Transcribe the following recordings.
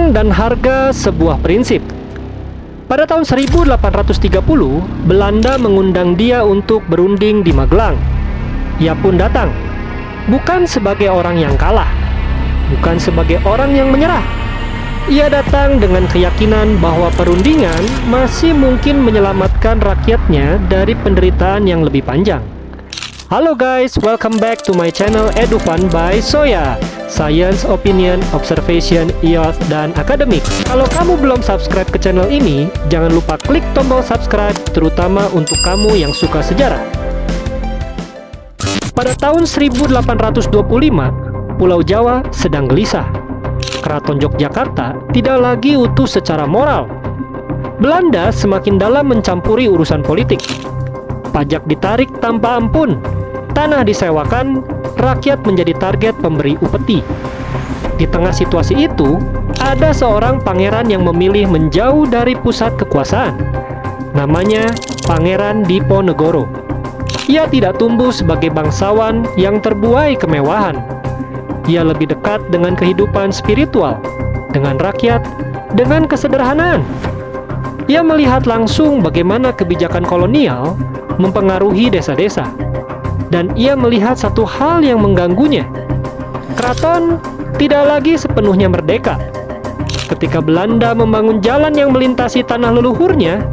Perang dan harga sebuah prinsip. Pada tahun 1830, Belanda mengundang dia untuk berunding di Magelang. Ia pun datang, bukan sebagai orang yang kalah, bukan sebagai orang yang menyerah. Ia datang dengan keyakinan bahwa perundingan masih mungkin menyelamatkan rakyatnya dari penderitaan yang lebih panjang. Halo guys, welcome back to my channel EduFun by Soya. Science, Opinion, Observation, IOS, dan Akademik. Kalau kamu belum subscribe ke channel ini, jangan lupa klik tombol subscribe, terutama untuk kamu yang suka sejarah. Pada tahun 1825, Pulau Jawa sedang gelisah. Keraton Yogyakarta tidak lagi utuh secara moral. Belanda semakin dalam mencampuri urusan politik. Pajak ditarik tanpa ampun, tanah disewakan, rakyat menjadi target pemberi upeti. Di tengah situasi itu, ada seorang pangeran yang memilih menjauh dari pusat kekuasaan. Namanya Pangeran Diponegoro. Ia tidak tumbuh sebagai bangsawan yang terbuai kemewahan. Ia lebih dekat dengan kehidupan spiritual, dengan rakyat, dengan kesederhanaan. Ia melihat langsung bagaimana kebijakan kolonial mempengaruhi desa-desa. Dan ia melihat satu hal yang mengganggunya. Keraton tidak lagi sepenuhnya merdeka. Ketika Belanda membangun jalan yang melintasi tanah leluhurnya,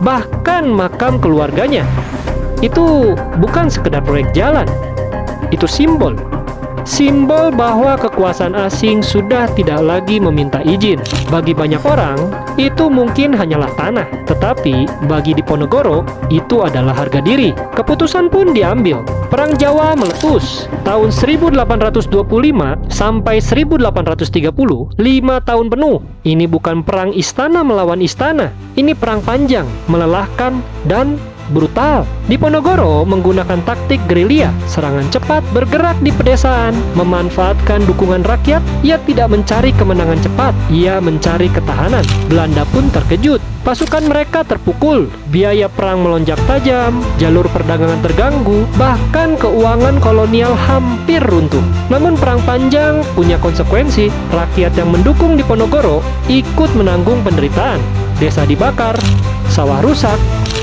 bahkan makam keluarganya, itu bukan sekedar proyek jalan. Itu simbol. Simbol bahwa kekuasaan asing sudah tidak lagi meminta izin. Bagi banyak orang, itu mungkin hanyalah tanah. Tetapi bagi Diponegoro, itu adalah harga diri. Keputusan pun diambil. Perang Jawa meletus. Tahun 1825 sampai 1830, 5 tahun penuh. Ini bukan perang istana melawan istana. Ini perang panjang, melelahkan, dan brutal. Diponegoro menggunakan taktik gerilya, serangan cepat, bergerak di pedesaan, memanfaatkan dukungan rakyat. Ia tidak mencari kemenangan cepat, ia mencari ketahanan. Belanda pun terkejut. Pasukan mereka terpukul, biaya perang melonjak tajam, jalur perdagangan terganggu, bahkan keuangan kolonial hampir runtuh. Namun perang panjang punya konsekuensi. Rakyat yang mendukung Diponegoro ikut menanggung penderitaan. Desa dibakar, sawah rusak,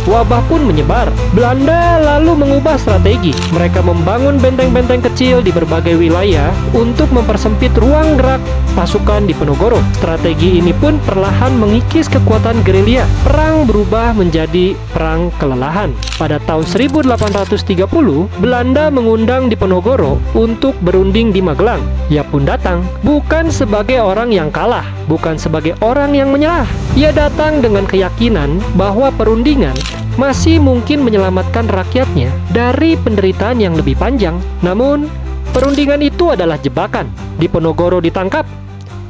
wabah pun menyebar. Belanda lalu mengubah strategi. Mereka membangun benteng-benteng kecil di berbagai wilayah untuk mempersempit ruang gerak pasukan Diponegoro. Strategi ini pun perlahan mengikis kekuatan gerilya. Perang berubah menjadi perang kelelahan. Pada tahun 1830, Belanda mengundang Diponegoro untuk berunding di Magelang. Ia pun datang, bukan sebagai orang yang kalah, bukan sebagai orang yang menyerah. Ia datang dengan keyakinan bahwa perundingan masih mungkin menyelamatkan rakyatnya dari penderitaan yang lebih panjang. Namun, perundingan itu adalah jebakan. Diponegoro ditangkap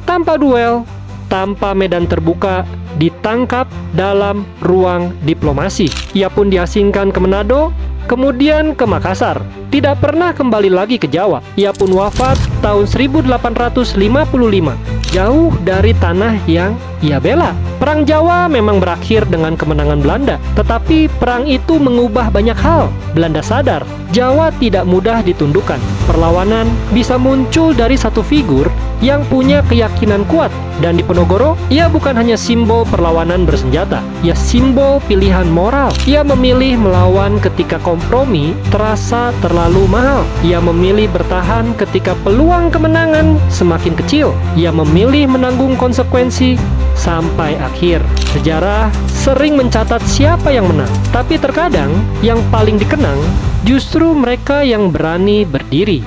tanpa duel, tanpa medan terbuka, ditangkap dalam ruang diplomasi. Ia pun diasingkan ke Manado, kemudian ke Makassar. Tidak pernah kembali lagi ke Jawa. Ia pun wafat tahun 1855, jauh dari tanah yang ia bela. Perang Jawa memang berakhir dengan kemenangan Belanda, tetapi perang itu mengubah banyak hal. Belanda sadar, Jawa tidak mudah ditundukkan. Perlawanan bisa muncul dari satu figur yang punya keyakinan kuat. Dan Diponegoro, ia bukan hanya simbol perlawanan bersenjata, ia simbol pilihan moral. Ia memilih melawan ketika kompromi terasa terlalu mahal. Ia memilih bertahan ketika peluang kemenangan semakin kecil. Ia memilih menanggung konsekuensi sampai akhir. Sejarah sering mencatat siapa yang menang, tapi terkadang yang paling dikenang justru mereka yang berani berdiri.